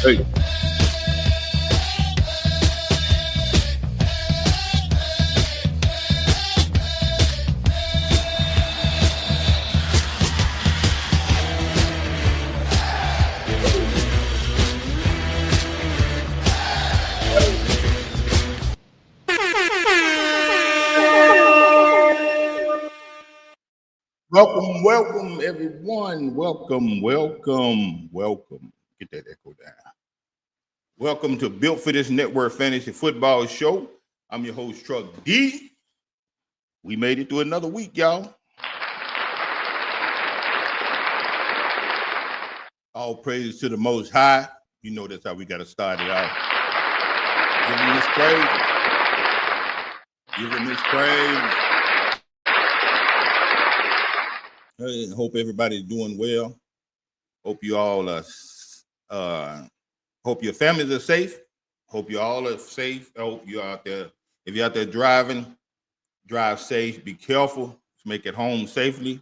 Hey. Welcome, everyone. Welcome. Get that echo down. Welcome to Built for This Network Fantasy Football Show. I'm your host, Truck D. We made it through another week, y'all. All praise to the Most High. You know that's how we got to start it out. Give him his praise. I hope everybody's doing well. Hope you all hope your families are safe. Hope you all are safe. I hope you're out there. If you're out there driving, drive safe. Be careful. Make it home safely.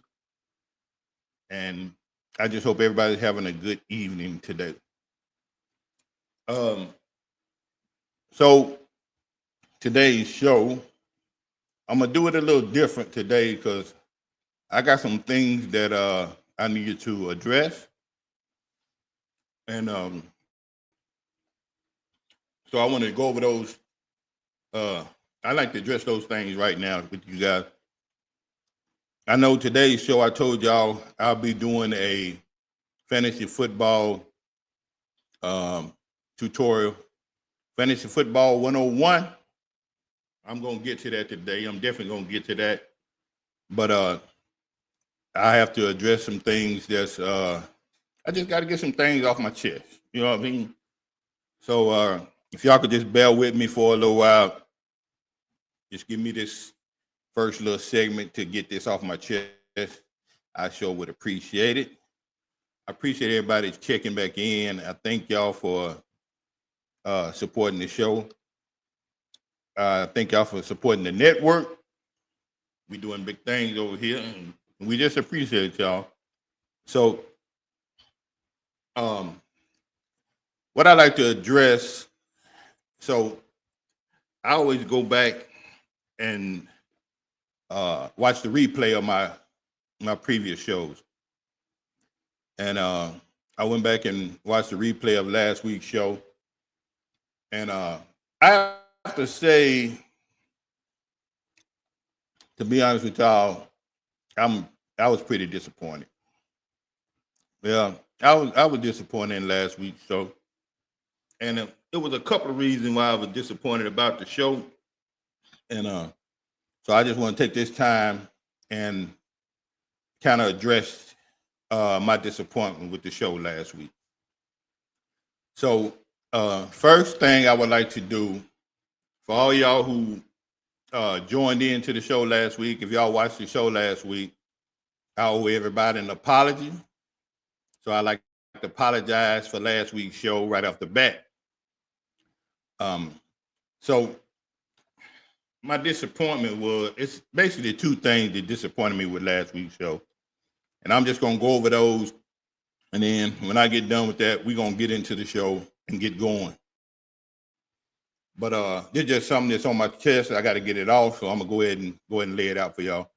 And I just hope everybody's having a good evening today. So today's show, I'm gonna do it a little different today because I got some things that I needed to address, and so I want to go over those. I like to address those things right now with you guys. I know today's show, I told y'all I'll be doing a fantasy football tutorial, fantasy football 101. I'm gonna get to that today. I'm definitely gonna get to that, but I have to address some things that's I just got to get some things off my chest. You know what I mean? So if y'all could just bear with me for a little while, just give me this first little segment to get this off my chest. I sure would appreciate it. I appreciate everybody checking back in. I thank y'all for supporting the show. Thank y'all for supporting the network. We're doing big things over here, and we just appreciate y'all. So, what I like to address, so I always go back and watch the replay of my previous shows, and I went back and watched the replay of last week's show, and I have to say, to be honest with y'all, I was pretty disappointed. Yeah, I was disappointed in last week's show, and it was a couple of reasons why I was disappointed about the show, and so I just want to take this time and kind of address my disappointment with the show last week. So first thing I would like to do for all y'all who joined into the show last week, if y'all watched the show last week, I owe everybody an apology. So I like to apologize for last week's show right off the bat. So my disappointment was, it's basically two things that disappointed me with last week's show. And I'm just going to go over those. And then when I get done with that, we're going to get into the show and get going. But there's just something that's on my chest. I got to get it off. So I'm going to go ahead and lay it out for y'all.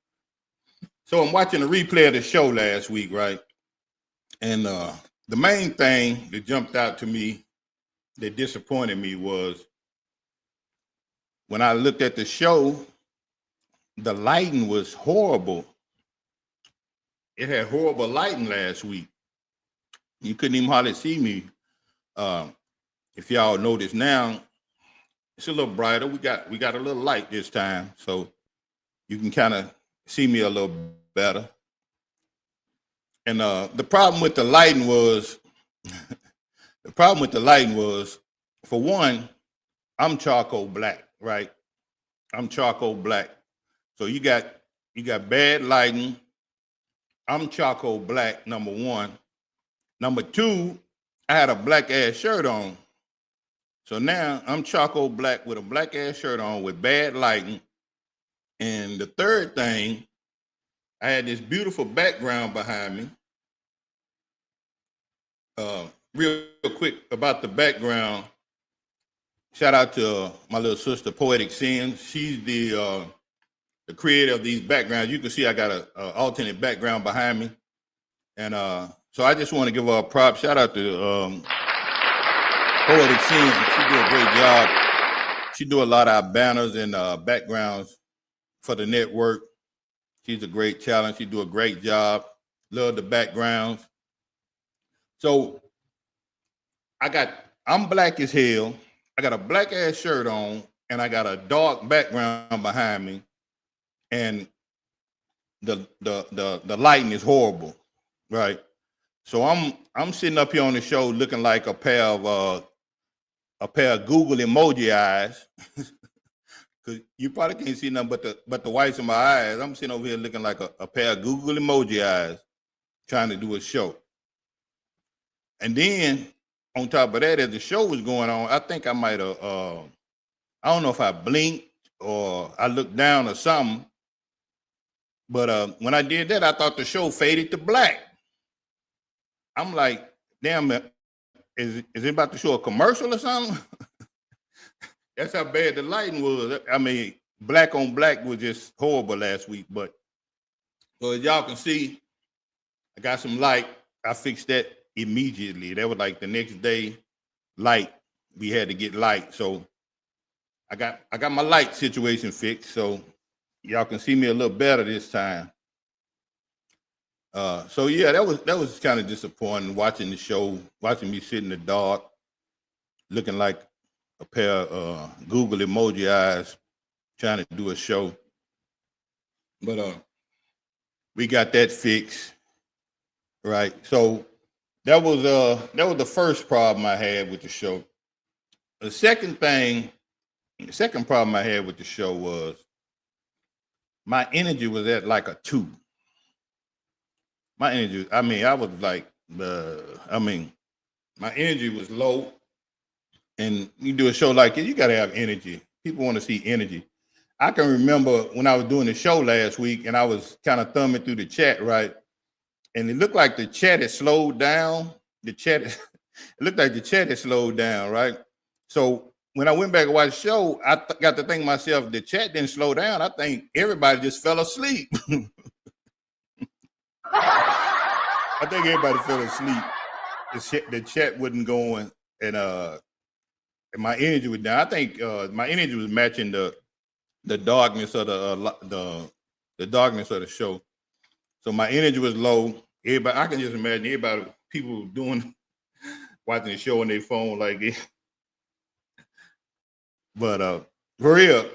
So I'm watching the replay of the show last week, right? And the main thing that jumped out to me that disappointed me was when I looked at the show, the lighting was horrible. It had horrible lighting last week. You couldn't even hardly see me. If y'all notice now, it's a little brighter. We got a little light this time, so you can kind of see me a little better. And the problem with the lighting was, for one, I'm charcoal black, right? I'm charcoal black. So you got bad lighting. I'm charcoal black, number one. Number two, I had a black ass shirt on. So now I'm charcoal black with a black ass shirt on with bad lighting. And the third thing, I had this beautiful background behind me. real quick about the background. Shout out to my little sister, Poetic Sin. She's the creator of these backgrounds. You can see I got a alternate background behind me, and so I just want to give her a prop. Shout out to Poetic Sin. She do a great job. She do a lot of our banners and backgrounds for the network. She's a great talent. She do a great job. Love the backgrounds. So I'm black as hell. I got a black ass shirt on, and I got a dark background behind me, and the lighting is horrible, right? So I'm sitting up here on the show looking like a pair of Google emoji eyes, because you probably can't see nothing but the whites of my eyes. I'm sitting over here looking like a pair of Google emoji eyes, trying to do a show. And then on top of that, as the show was going on, I think I might have, I don't know if I blinked or I looked down or something. But when I did that, I thought the show faded to black. I'm like, damn, is it about to show a commercial or something? That's how bad the lighting was. I mean, black on black was just horrible last week. But so as y'all can see, I got some light. I fixed that immediately. That was like the next day, light. We had to get light. So I got my light situation fixed. So y'all can see me a little better this time. So yeah, that was kind of disappointing watching the show, watching me sit in the dark, looking like a pair of Google emoji eyes, trying to do a show. But we got that fixed, right? So that was the first problem I had with the show. The second problem I had with the show was my energy was at like a 2. My energy, I mean, I was like, my energy was low. And you do a show like it, you got to have energy. People want to see energy. I can remember when I was doing the show last week and I was kind of thumbing through the chat, right? And it looked like the chat had slowed down. It looked like the chat had slowed down, right? So when I went back and watched the show, I got to think to myself, the chat didn't slow down. I think everybody just fell asleep. I think everybody fell asleep. The chat wasn't going, and my energy was down. I think my energy was matching the darkness of the darkness of the show. So my energy was low. Everybody, I can just imagine people watching the show on their phone like this. But for real,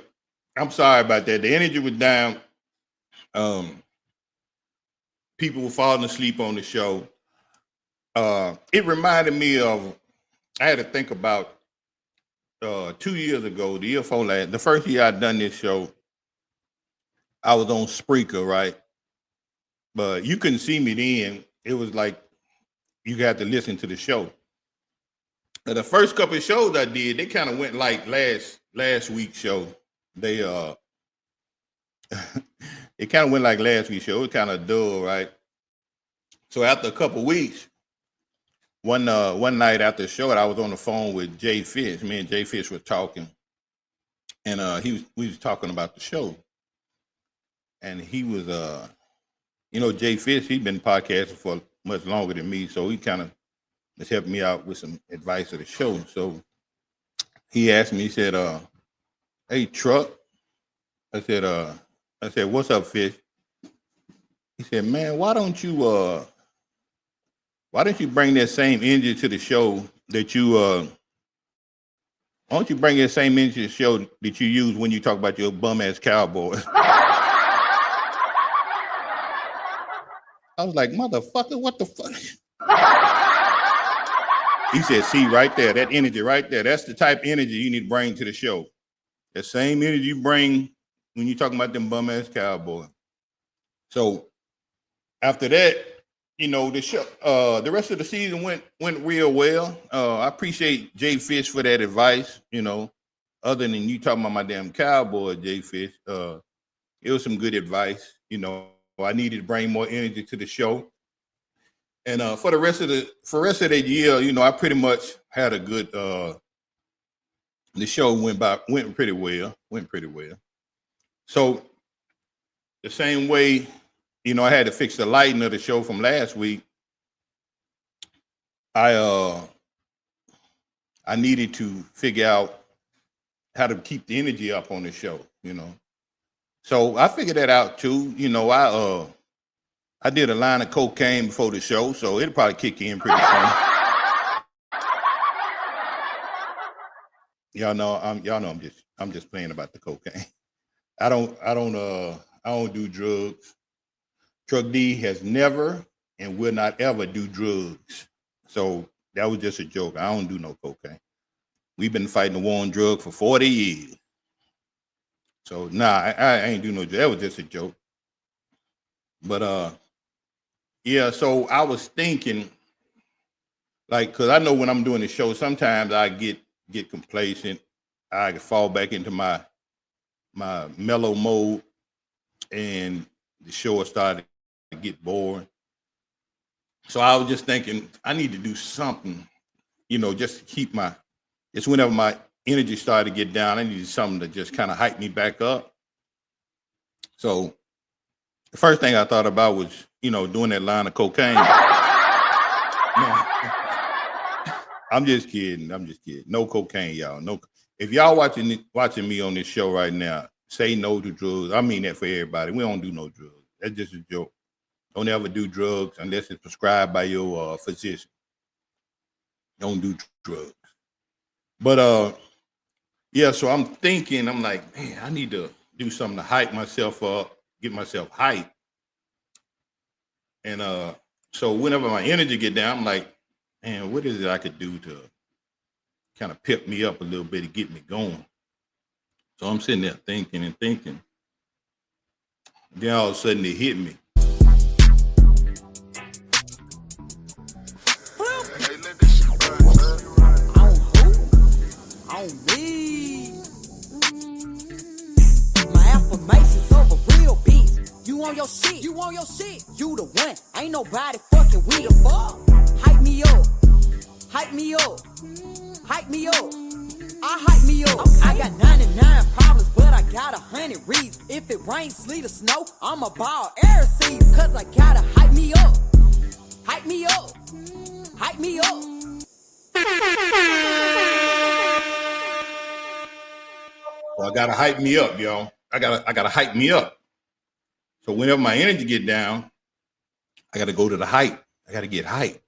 I'm sorry about that. The energy was down. People were falling asleep on the show. It reminded me of, I had to think about 2 years ago, the year before last, the first year I'd done this show, I was on Spreaker, right? But you couldn't see me then. It was like you had to listen to the show. Now, the first couple of shows I did, they kind of went like last week's show. They it kind of went like last week's show. It was kind of dull, right? So after a couple of weeks, one night after the show, I was on the phone with Jay Fish. Me and Jay Fish were talking, and we was talking about the show, and he was Jay Fish, he'd been podcasting for much longer than me, so he kind of just helped me out with some advice of the show. So he asked me, he said, "Hey, Truck," I said, "What's up, Fish?" He said, "Man, why don't you bring that same energy to the show that why don't you bring that same energy to the show that you use when you talk about your bum ass Cowboys?" I was like, "Motherfucker, what the fuck?" He said, "See right there, that energy right there, that's the type of energy you need to bring to the show. That same energy you bring when you're talking about them bum ass Cowboys." So after that, the show, the rest of the season went real well. I appreciate Jay Fish for that advice. Other than you talking about my damn Cowboy, Jay Fish, it was some good advice. I needed to bring more energy to the show, And for the rest of the year, you know, I pretty much had a good. The show went pretty well. So the same way, you know, I had to fix the lighting of the show from last week. I needed to figure out how to keep the energy up on the show, you know. So I figured that out too. You know, I did a line of cocaine before the show, so it'll probably kick in pretty soon. Y'all know I'm just playing about the cocaine. I don't do drugs. Truck D has never and will not ever do drugs. So that was just a joke. I don't do no cocaine. We've been fighting the war on drugs for 40 years. So nah, I ain't do no drugs. That was just a joke. But yeah, so I was thinking, like, cause I know when I'm doing the show, sometimes I get complacent. I fall back into my mellow mode, and the show started to get boring. So I was just thinking, I need to do something, you know, just to keep it's whenever my energy started to get down, I needed something to just kind of hype me back up. So the first thing I thought about was, you know, doing that line of cocaine. I'm just kidding. No cocaine, y'all. No. If y'all watching me on this show right now, say no to drugs. I mean that for everybody. We don't do no drugs. That's just a joke. Don't ever do drugs unless it's prescribed by your physician. Don't do drugs. But yeah, so I'm thinking, I'm like, man, I need to do something to hype myself up, get myself hyped. And so whenever my energy get down, I'm like, man, what is it I could do to kind of pep me up a little bit to get me going? So I'm sitting there thinking and thinking. Then all of a sudden it hit me. On me. My affirmations over real beats. You on your shit. You the one. Ain't nobody fucking with the fuck. Hype me up. I hype me up. Okay. I got 99 problems, but I got 100 reasons. If it rains, sleet, or snow, I'ma ball air seeds. Cause I gotta hype me up. So I gotta hype me up, y'all. I gotta hype me up. So whenever my energy get down, I gotta go to the hype. I gotta get hype.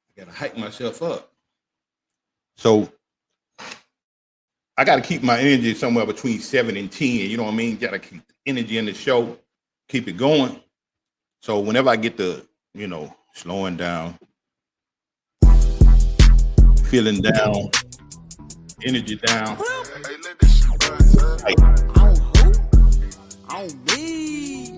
I gotta hype myself up. So I gotta keep my energy somewhere between 7 and 10. You know what I mean? Gotta keep the energy in the show, keep it going. So whenever I get the, you know, slowing down, feeling down, energy down. On me.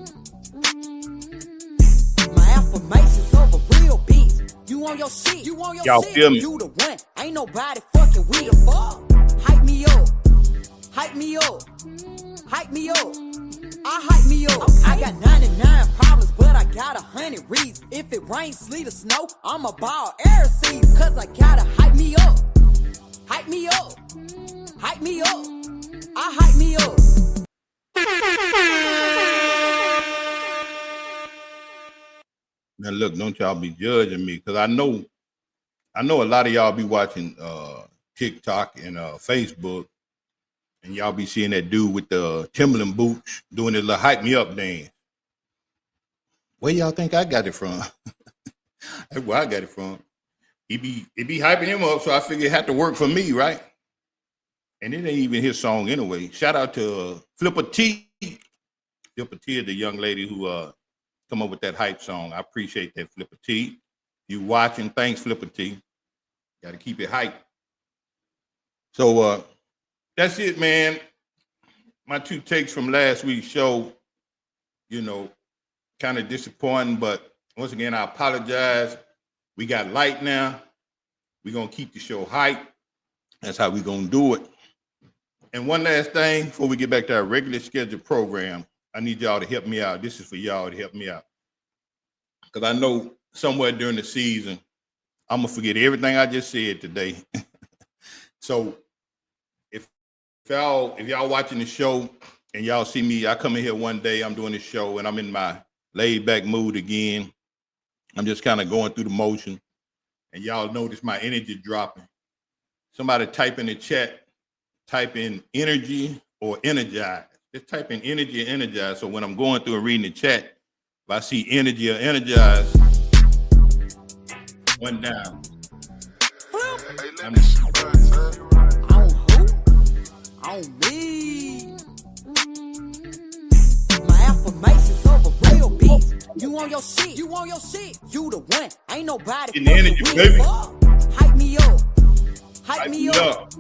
My affirmations over real beats. You on your shit. Y'all feel me? You the one. Ain't nobody fucking with the fuck. Hype me up. I hype me up. Okay. I got 99 problems, but I got 100 reasons. If it rains, sleet, or snow, I'ma ball air seeds. Cause I gotta hype me up. I hype me up. Now look, don't y'all be judging me, because I know a lot of y'all be watching TikTok and Facebook, and y'all be seeing that dude with the Timberland boots doing his little hype me up dance. Where y'all think I got it from? That's where I got it from. It be hyping him up, so I figured it had to work for me, right? And it ain't even his song anyway. Shout out to Flipper T. Flipper T is the young lady who come up with that hype song. I appreciate that, Flipper T. You watching? Thanks, Flipper T. Got to keep it hype. So that's it, man. My 2 takes from last week's show, you know, kind of disappointing, but once again, I apologize. We got light now. We're going to keep the show hype. That's how we're going to do it. And one last thing before we get back to our regular scheduled program, I need y'all to help me out. This is for y'all to help me out. Because I know somewhere during the season, I'm gonna forget everything I just said today. So if y'all watching the show and y'all see me, I come in here one day, I'm doing this show and I'm in my laid back mood again. I'm just kind of going through the motion, and y'all notice my energy dropping. Somebody type in the chat, type in energy or energize. Just type in energy or energize. So when I'm going through and reading the chat, if I see energy or energize, one down. On who? On me. My affirmations over real beats. You on your shit. You on your shit. You the one. Ain't nobody. In the energy, baby. Hype me up. Hype me up.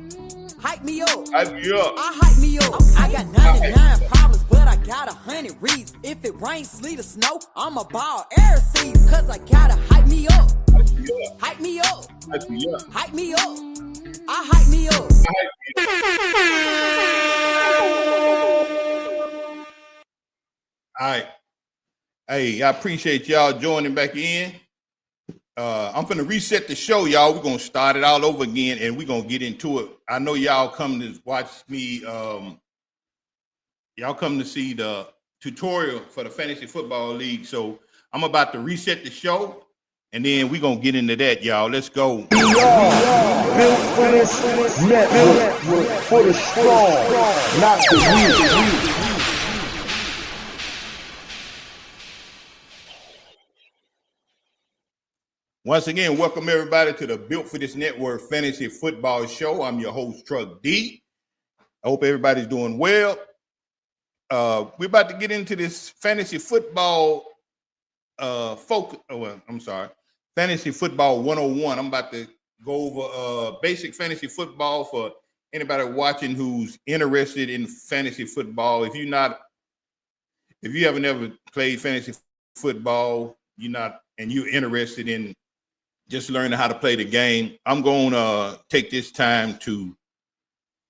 Hype me up. Hype me up. I hype me up. I got 99 problems, but I got 100 reasons. If it rains, sleet, or snow, I'ma ball air season. Cause I gotta hype me up. Hype me up. Hype me up. Hype me up. I hype me up. All right. Hey, I appreciate y'all joining back in. I'm going to reset the show, y'all. We're going to start it all over again, and we're going to get into it. I know y'all come to watch me. Y'all come to see the tutorial for the Fantasy Football League. So I'm about to reset the show, and then we're going to get into that, y'all. Let's go. We are built for this network, for the strong, not the weak. Once again, welcome everybody to the Built for This Network Fantasy Football Show. I'm your host, Truck D. I hope everybody's doing well. We're about to get into this fantasy football Fantasy Football 101. I'm about to go over basic fantasy football for anybody watching who's interested in fantasy football. If you haven't ever played fantasy football, you're interested in just learning how to play the game, I'm going to take this time to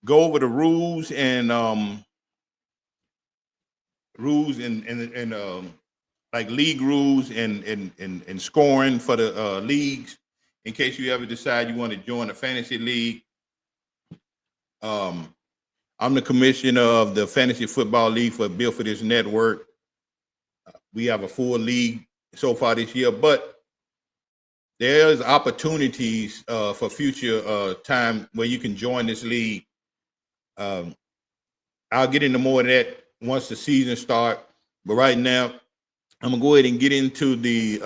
go over the rules and like league rules and scoring for the leagues. In case you ever decide you want to join a fantasy league, I'm the commissioner of the Fantasy Football League for Built for This Network. We have a full league so far this year, but there's opportunities for future time where you can join this league. I'll get into more of that once the season starts. But right now, I'm gonna go ahead and get into the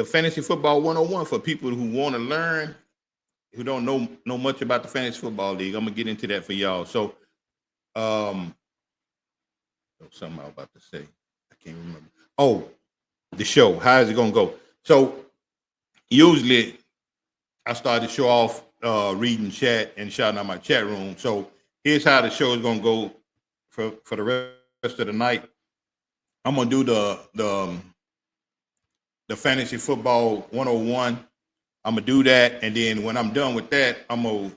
Fantasy Football 101 for people who want to learn, who don't know much about the Fantasy Football League. I'm gonna get into that for y'all. So, something I was about to say, I can't remember. Oh, the show. How is it gonna go? So usually I start the show off reading chat and shouting out my chat room. So here's how the show is gonna go for the rest of the night. I'm gonna do the Fantasy Football 101. I'm gonna do that, and then when I'm done with that, I'm gonna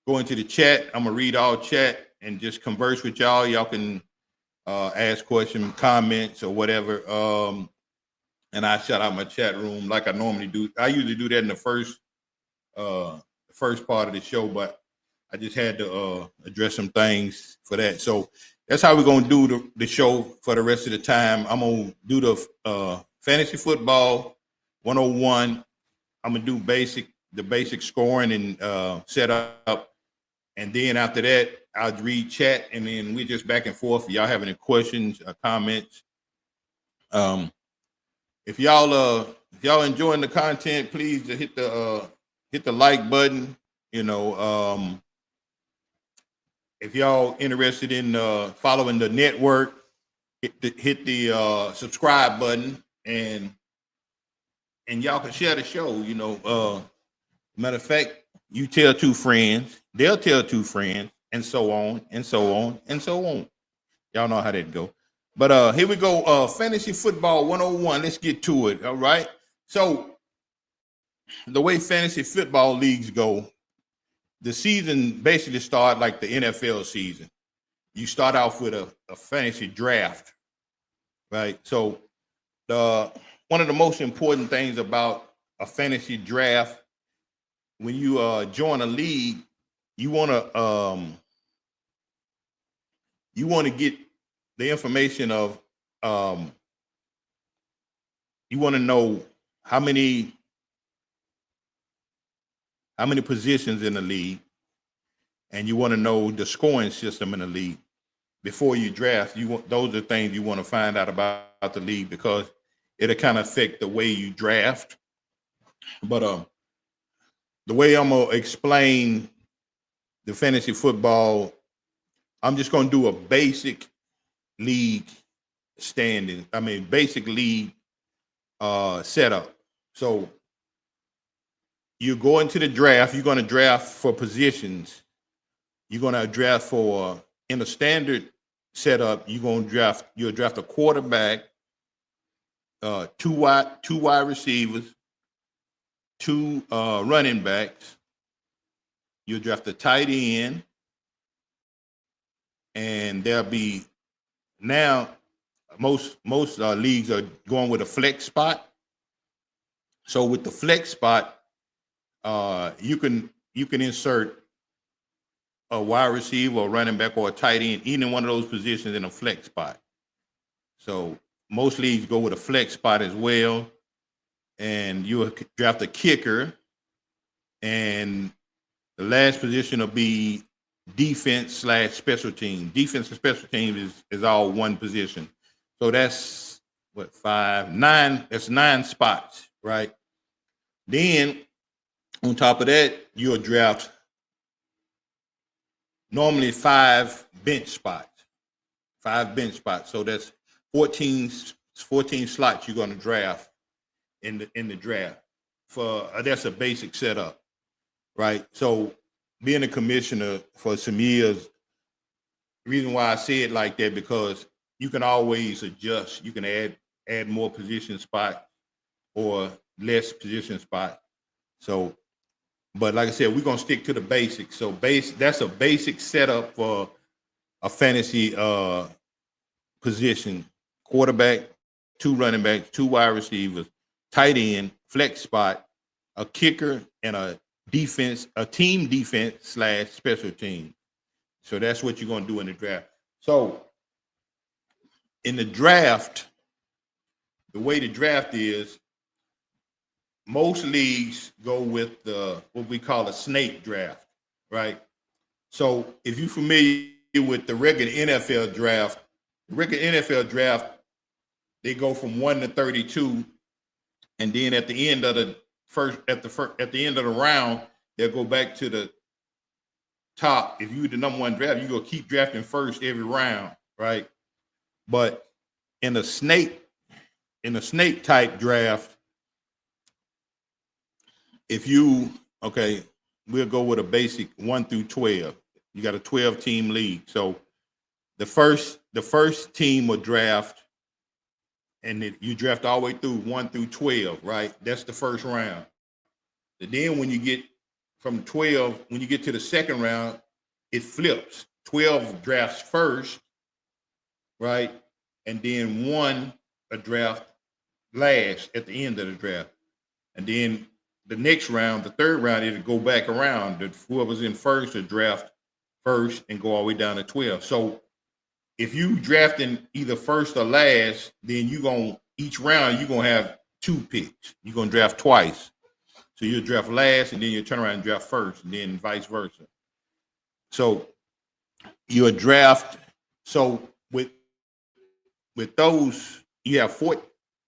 go into the chat. I'm gonna read all chat and just converse with y'all. Y'all can ask questions, comments, or whatever. And I shout out my chat room like I normally do. I usually do that in the first part of the show, but I just had to address some things for that. So that's how we're gonna do the show for the rest of the time. I'm gonna do the Fantasy Football 101. I'm gonna do the basic scoring and setup, and then after that, I'll read chat, and then we just back and forth. If y'all have any questions or comments, if y'all enjoying the content, please hit the like button. If y'all interested in following the network, hit the subscribe button, and y'all can share the show. Matter of fact, you tell two friends, they'll tell two friends, and so on and so on and so on. Y'all know how that go. But here we go. Fantasy Football 101. Let's get to it. All right. So the way fantasy football leagues go, the season basically starts like the NFL season. You start off with a fantasy draft, right? So one one of the most important things about a fantasy draft when you join a league, you want to get the information of you want to know how many positions in the league, and you want to know the scoring system in the league before you draft. Those are things you want to find out about the league, because it'll kind of affect the way you draft. But the way I'm gonna explain the fantasy football, I'm just gonna do a basic league standing. I mean, basic league setup. So you go into the draft. You're gonna draft for positions. You're gonna draft for in a standard setup. You'll draft a quarterback, two wide receivers, two running backs. You'll draft a tight end, and there'll be now most leagues are going with a flex spot. So with the flex spot, you can insert a wide receiver, or running back, or a tight end, either one of those positions in a flex spot. So most leagues go with a flex spot as well, and you'll draft a kicker, and the last position will be defense/special team. Defense and special teams is all one position. So that's what, 9. That's 9 spots, right? Then on top of that, you'll draft normally 5 bench spots. 5 bench spots. So that's 14 slots you're going to draft in the draft. For that's a basic setup, right? So being a commissioner for some years, the reason why I say it like that, because you can always adjust. You can add more position spot or less position spot. So, but like I said, we're gonna stick to the basics. So that's a basic setup for a fantasy position: quarterback, 2 running backs, 2 wide receivers, tight end, flex spot, a kicker, and a team defense/special team. So that's what you're gonna do in the draft. So in the draft, the way the draft is, most leagues go with what we call a snake draft, right? So if you're familiar with the regular NFL draft, they go from 1 to 32, and then at the end of the end of the round, they'll go back to the top. If you're the number 1 draft, you go keep drafting first every round, right? But in a snake type draft, we'll go with a basic 1 through 12. You got a 12-team league. So the first team will draft, and you draft all the way through 1 through 12, right? That's the first round. And then when you get from 12, when you get to the second round, it flips. 12 drafts first, right? And then 1 a draft last at the end of the draft. And then the next round, the third round, it'll go back around. Whoever's in first will draft first and go all the way down to 12. So if you drafting either first or last, then each round you're gonna have 2 picks. You're gonna draft twice. So you'll draft last, and then you turn around and draft first, and then vice versa. So you'll draft. So with those, you have 4.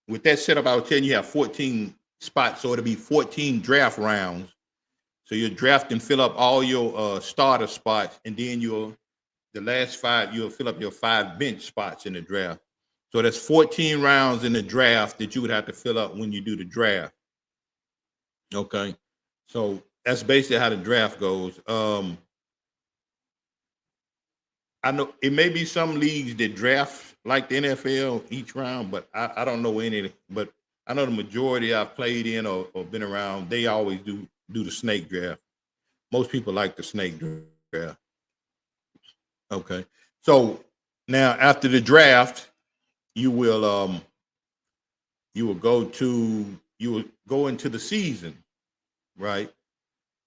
With that setup, I was telling you, you have 14 spots, so it'll be 14 draft rounds. So you'll draft and fill up all your starter spots, and then the last 5, you'll fill up your 5 bench spots in the draft. So that's 14 rounds in the draft that you would have to fill up when you do the draft. Okay, so that's basically how the draft goes. I know it may be some leagues that draft like the NFL each round, but I don't know any. But I know the majority I've played in or been around, they always do the snake draft. Most people like the snake draft. Okay, so now after the draft, you will you will go into the season, right?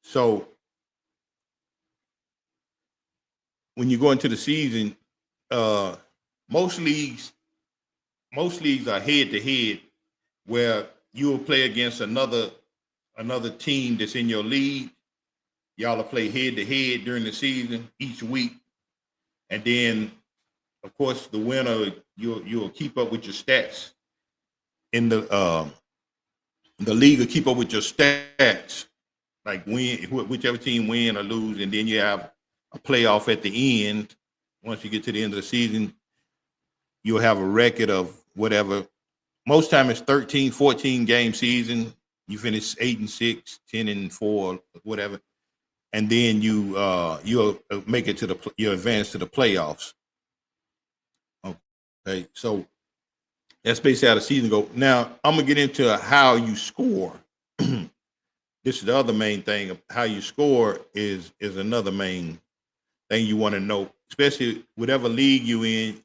So when you go into the season, uh, most leagues are head to head, where you will play against another team that's in your league. Y'all will play head to head during the season each week, and then of course the winner, you'll keep up with your stats in the league will keep up with your stats, like whichever team win or lose, and then you have a playoff at the end. Once you get to the end of the season, you'll have a record of whatever. Most time it's 13, 14 game season. You finish 8-6, 10-4, whatever, and then you'll make it to you advance to the playoffs. Okay, so that's basically how the season go. Now I'm gonna get into how you score. This is the other main thing. How you score is another main thing you want to know, especially whatever league you in.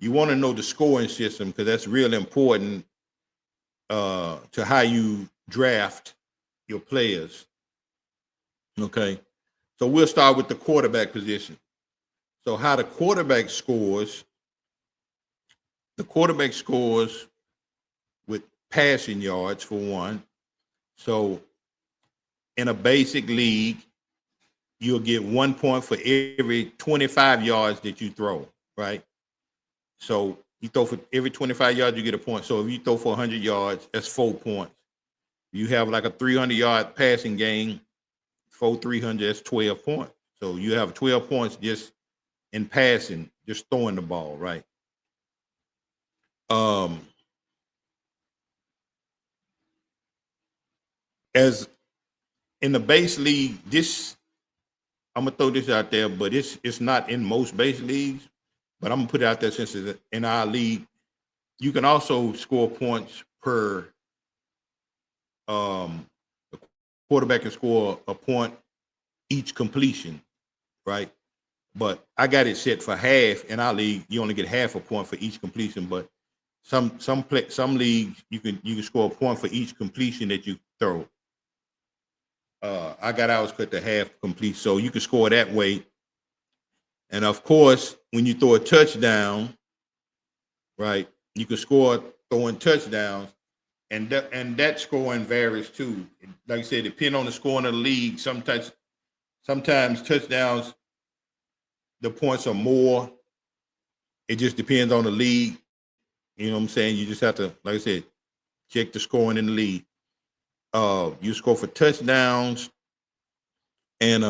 You want to know the scoring system, because that's real important to how you draft your players. Okay, so we'll start with the quarterback position. So how the quarterback scores? The quarterback scores with passing yards for one. So in a basic league, you'll get 1 point for every 25 yards that you throw, right? So you throw for every 25 yards, you get a point. So if you throw for 100 yards, that's 4 points. You have like a 300-yard passing game, 300, that's 12 points. So you have 12 points just in passing, just throwing the ball, right? As in the base league, I'm gonna throw this out there, but it's not in most base leagues. But I'm gonna put it out there since it's in our league. You can also score points per. The quarterback can score a point each completion, right? But I got it set for half in our league. You only get half a point for each completion, but some leagues you can score a point for each completion that you throw. I got ours cut to half complete, so you can score that way. And of course, when you throw a touchdown, right, you can score throwing touchdowns, and that scoring varies too. Like I said, depending on the scoring of the league, sometimes touchdowns, the points are more. It just depends on the league. You know what I'm saying? You just have to, like I said, check the scoring in the league. You score for touchdowns and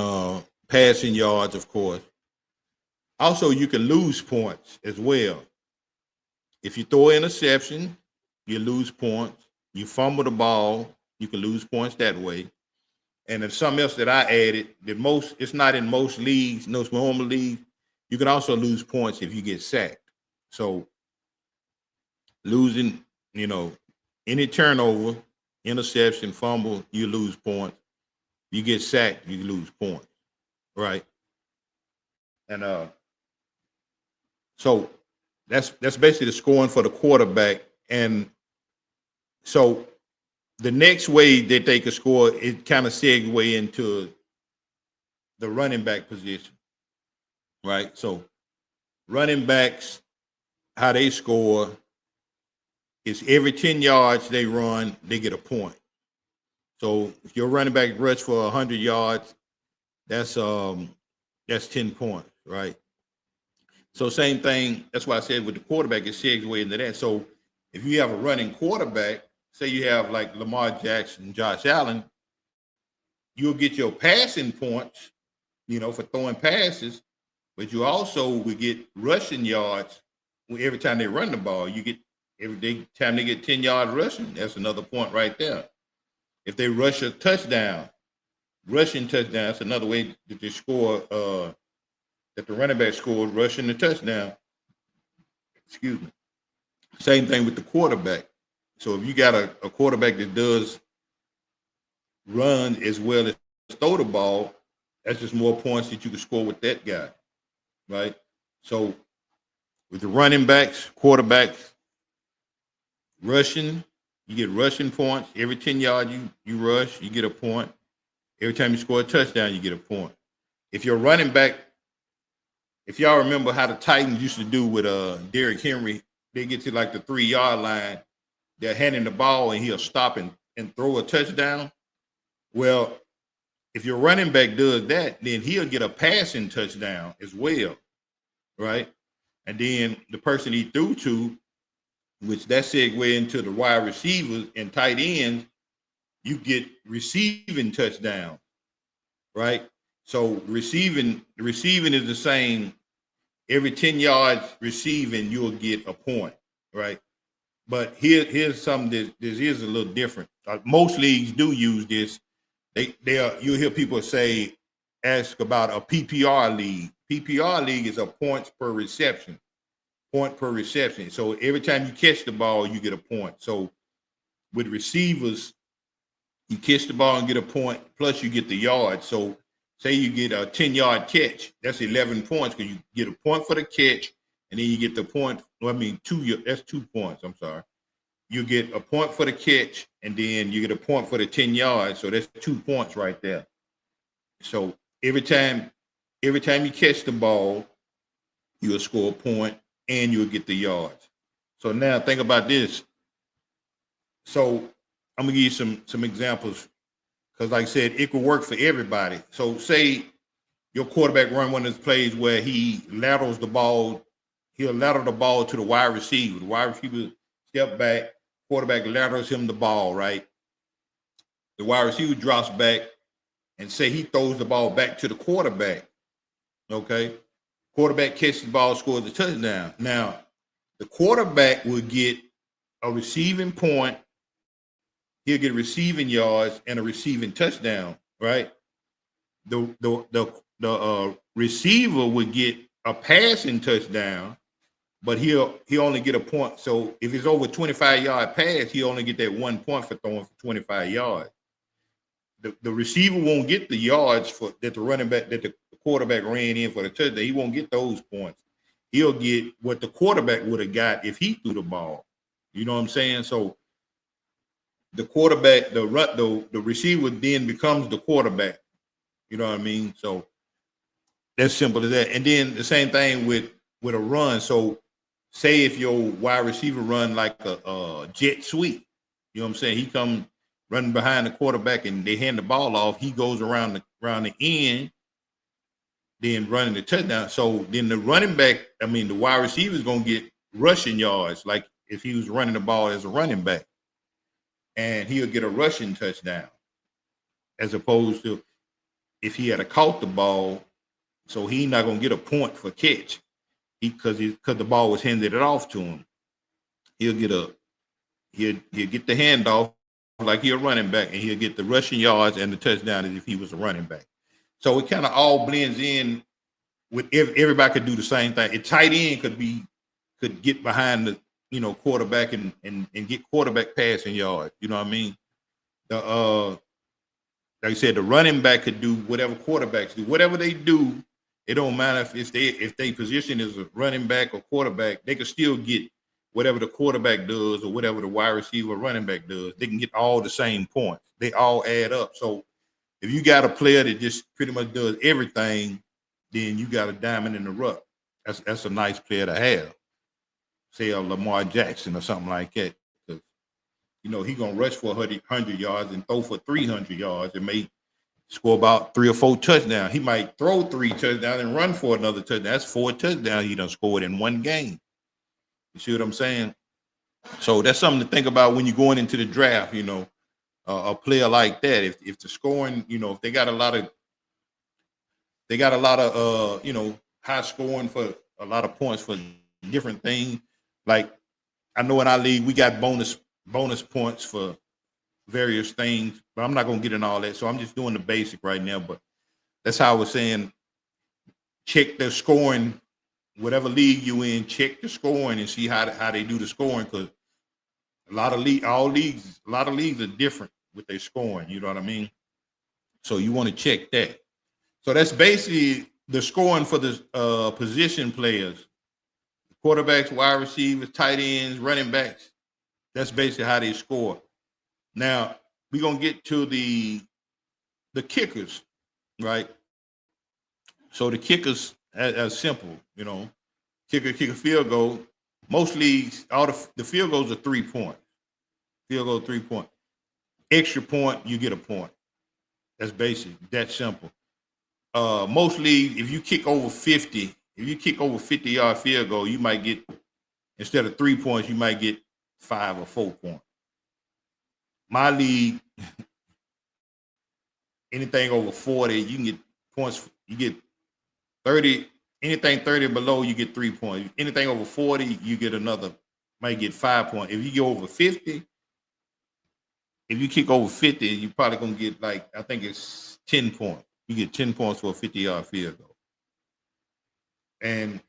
passing yards, of course. Also, you can lose points as well. If you throw an interception, you lose points. You fumble the ball, you can lose points that way. And if something else that I added, it's not in most leagues, no normal leagues, you can also lose points if you get sacked. So losing, any turnover, interception, fumble, you lose points. You get sacked, you lose points, right? And so that's basically the scoring for the quarterback. And so the next way that they could score, it kind of segue into the running back position, right? So running backs, how they score is every 10 yards they run, they get a point. So if your running back rush for 100 yards, that's 10 points, right? So same thing. That's why I said with the quarterback, it segues into that. So if you have a running quarterback, say you have like Lamar Jackson, Josh Allen, you'll get your passing points, for throwing passes, but you also will get rushing yards every time they run the ball. You get every time they get 10-yard rushing, that's another point right there. If they rush a touchdown, rushing touchdown, that's another way that they score, that the running back scored, rushing the touchdown. Excuse me. Same thing with the quarterback. So if you got a quarterback that does run as well as throw the ball, that's just more points that you can score with that guy, right? So with the running backs, quarterbacks, rushing you get rushing points. Every 10 yards you rush, you get a point. Every time you score a touchdown, you get a point. If you're running back, if y'all remember how the Titans used to do with Derrick Henry, they get to like the 3-yard line, they're handing the ball and he'll stop and throw a touchdown. Well, if your running back does that, then he'll get a passing touchdown as well, right? And then the person he threw to, which that segue into the wide receivers and tight ends, you get receiving touchdown, right? So receiving is the same. Every 10 yards receiving, you'll get a point, right? But here's something that is a little different. Most leagues do use this. You'll hear people ask about a PPR league. PPR league is a points per reception. Point per reception. So every time you catch the ball, you get a point. So with receivers, you catch the ball and get a point, plus you get the yard. So say you get a 10-yard catch, that's 11 points because you get a point for the catch, and then you get the point. That's 2 points. I'm sorry. You get a point for the catch, and then you get a point for the 10 yards. So that's 2 points right there. So every time you catch the ball, you'll score a point and you'll get the yards. So now think about this. So I'm gonna give you some examples because, like I said, it could work for everybody. So say your quarterback run one of those plays where he laterals the ball. He'll lateral the ball to the wide receiver. The wide receiver step back. Quarterback laterals him the ball, right? The wide receiver drops back and say he throws the ball back to the quarterback. Okay. Quarterback catches the ball, scores a touchdown. Now, the quarterback will get a receiving point. He'll get receiving yards and a receiving touchdown, right? The receiver would get a passing touchdown, but he'll only get a point. So if it's over 25-yard pass, he'll only get that 1 point for throwing for 25 yards. The receiver won't get the yards that the quarterback ran in for the touchdown. He won't get those points. He'll get what the quarterback would have got if he threw the ball. You know what I'm saying? So the quarterback, the receiver then becomes the quarterback. You know what I mean? So that's simple as that. And then the same thing with a run. So say if your wide receiver run like a jet sweep, you know what I'm saying? He comes running behind the quarterback and they hand the ball off. He goes around the end, then running the touchdown. So then the wide receiver is going to get rushing yards, like if he was running the ball as a running back. And he'll get a rushing touchdown as opposed to if he had caught the ball. So he's not going to get a point for catch because the ball was handed it off to him. He'll get the handoff like he's a running back, and he'll get the rushing yards and the touchdown as if he was a running back. So it kind of all blends in with everybody could do the same thing. A tight end could get behind the quarterback and get quarterback passing yards. You know what I mean? Like I said, the running back could do whatever quarterbacks do. Whatever they do, it don't matter if they position is a running back or quarterback, they could still get whatever the quarterback does or whatever the wide receiver or running back does. They can get all the same points. They all add up. So if you got a player that just pretty much does everything, then you got a diamond in the rough. That's a nice player to have. Say a Lamar Jackson or something like that. Because, he's going to rush for 100 yards and throw for 300 yards and may score about 3 or 4 touchdowns. He might throw 3 touchdowns and run for another touchdown. That's 4 touchdowns he done scored in one game. You see what I'm saying? So that's something to think about when you're going into the draft, a player like that. If the scoring, if they got a lot of high scoring for a lot of points for different things. Like I know in our league we got bonus points for various things, but I'm not gonna get in all that. So I'm just doing the basic right now. But that's how I was saying, check the scoring, whatever league you in, check the scoring and see how they do the scoring, because a lot of leagues are different with their scoring. You know what I mean? So you want to check that. So that's basically the scoring for the position players. Quarterbacks, wide receivers, tight ends, running backs. That's basically how they score. Now we're gonna get to the kickers, right? So the kickers as simple, kick a field goal. Most leagues, all the field goals are 3 points. Field goal 3 point. Extra point, you get a point. That's basic. That's simple. Most leagues, if you kick over 50, if you kick over 50-yard field goal, you might get, instead of 3 points, you might get 5 or 4 points. My league, anything over 40, you can get points. You get 30. Anything 30 below, you get 3 points. Anything over 40, you get might get 5 points. If you get over 50, if you kick over 50, you're probably gonna get I think it's 10 points. You get 10 points for a 50-yard field goal. And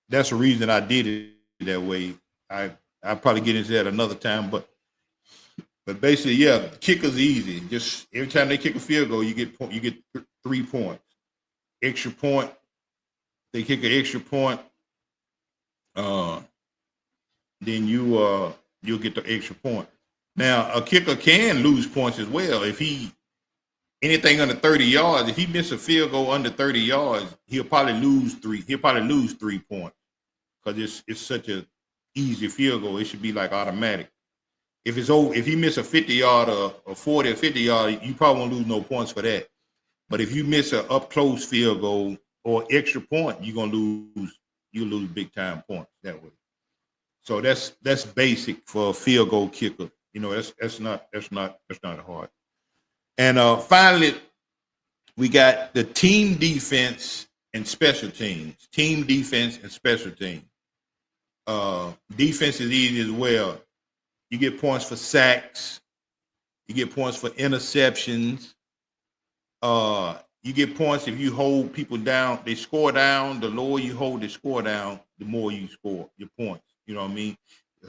that's the reason I did it that way. I'll probably get into that another time, but basically, yeah, kickers easy. Just every time they kick a field goal, you get 3 points. Extra point, they kick an extra point, then you'll get the extra point. Now, a kicker can lose points as well. If anything under 30 yards, if he misses a field goal under 30 yards, he'll probably lose 3 points because it's such a easy field goal. It should be automatic. If he misses a 50-yard or a 40 or 50-yard, you probably won't lose no points for that. But if you miss an up close field goal or extra point, you'll lose big time points that way. So that's basic for a field goal kicker. That's not hard. And finally, we got the team defense and special teams. Team defense and special teams. Defense is easy as well. You get points for sacks. You get points for interceptions. You get points if you hold people down. They score down. The lower you hold the score down, the more you score your points. You know what I mean?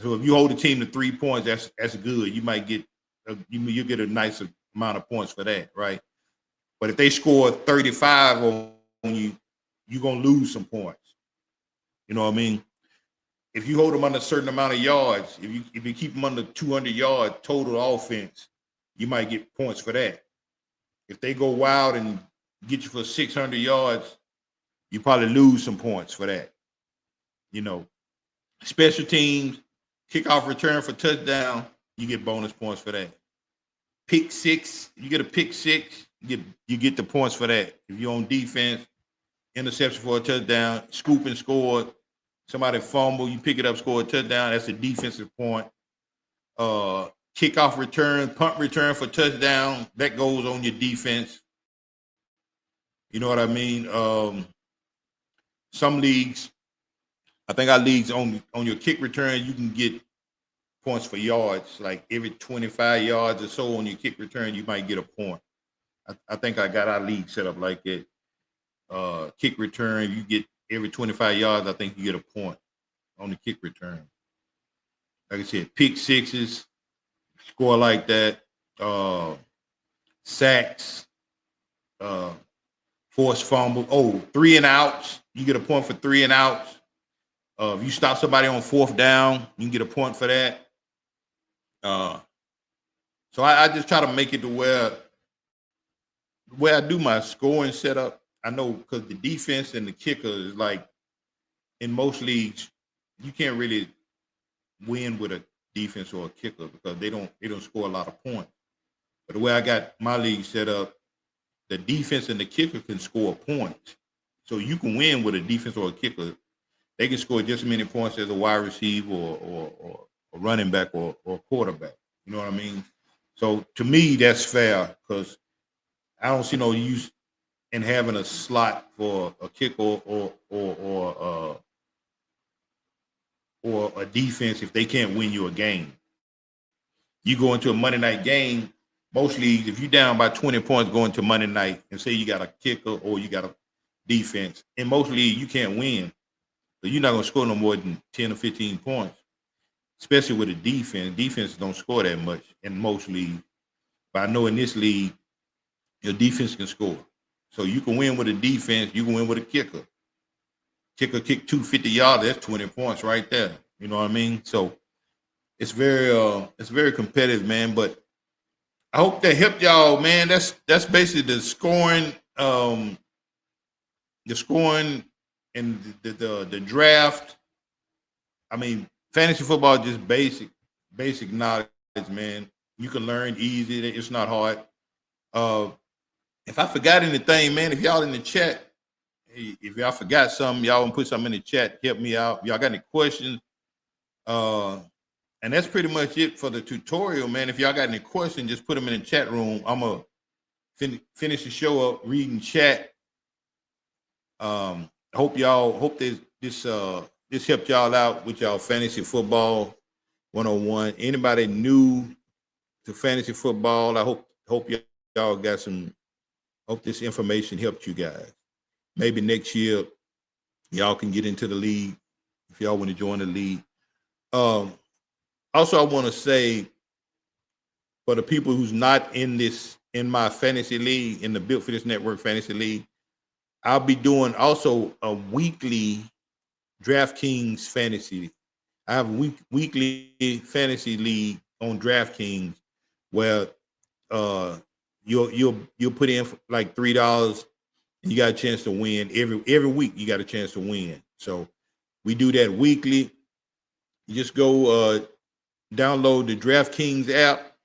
So if you hold the team to 3 points, that's good. You might get you get a nice amount of points for that, right? But if they score 35 on you, you're gonna lose some points. You know what I mean? If you hold them under a certain amount of yards, if you keep them under 200 yards total offense, you might get points for that. If they go wild and get you for 600 yards, you probably lose some points for that. Special teams, kickoff return for touchdown, you get bonus points for that. Pick six, you get a pick six, you get the points for that. If you're on defense, interception for a touchdown, scoop and score, somebody fumble, you pick it up, score a touchdown, that's a defensive point. Kickoff return, punt return for touchdown, that goes on your defense. You know what I mean? Some leagues, I think our leagues on your kick return, you can get points for yards. Like every 25 yards or so on your kick return, you might get a point. I think I got our league set up like that. Kick return, you get every 25 yards, I think you get a point on the kick return. Like I said, pick sixes, score like that, sacks, forced fumble. 3 and outs, you get a point for 3 and outs. If you stop somebody on 4th down, you can get a point for that. So I just try to make it to where I do my scoring setup. I know because the defense and the kicker is in most leagues, you can't really win with a defense or a kicker because they don't score a lot of points. But the way I got my league set up, the defense and the kicker can score points. So you can win with a defense or a kicker. They can score just as many points as a wide receiver or a running back or a quarterback. You know what I mean? So to me, that's fair because I don't see no use in having a slot for a kicker or a defense if they can't win you a game. You go into a Monday night game, most leagues, if you're down by 20 points going to Monday night and say you got a kicker or you got a defense, in most leagues you can't win. So you're not going to score no more than 10 or 15 points, especially with a defense. Defenses don't score that much in most leagues. But I know in this league, your defense can score. So you can win with a defense. You can win with a kicker. Kicker kick 250 yards, that's 20 points right there. You know what I mean? So it's very competitive, man. But I hope that helped y'all, man. That's basically the scoring and the draft. I mean, fantasy football is just basic knowledge, man. You can learn easy. It's not hard. Uh, if I forgot anything, man, if y'all in the chat, if y'all forgot something, y'all want to put something in the chat, help me out. Y'all got any questions? And that's pretty much it for the tutorial, man. If y'all got any questions, just put them in the chat room. I'm gonna finish the show up reading chat. Hope this helped y'all out with y'all fantasy football 101. Anybody new to fantasy football, I hope y'all got some. Hope this information helped you guys. Maybe next year y'all can get into the league if y'all want to join the league. Also, I want to say for the people who's not in my fantasy league, in the Built for This Network fantasy league, I'll be doing also a weekly DraftKings fantasy. I have a weekly fantasy league on DraftKings where you'll put in like $3 and you got a chance to win every week. You got a chance to win. So we do that weekly. You just go download the DraftKings app.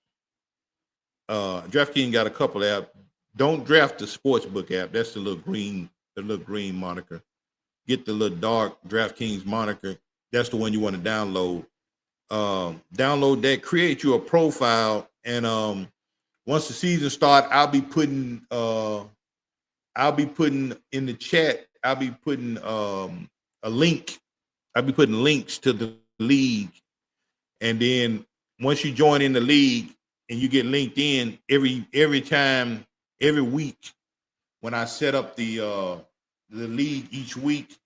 DraftKings got a couple apps. Don't draft the sportsbook app. That's the little green moniker. Get the little dark DraftKings moniker. That's the one you want to download. Download that, create you a profile, and once the season starts, I'll be putting in the chat. I'll be putting a link. I'll be putting links to the league, and then once you join in the league and you get linked in, every week when I set up the league each week,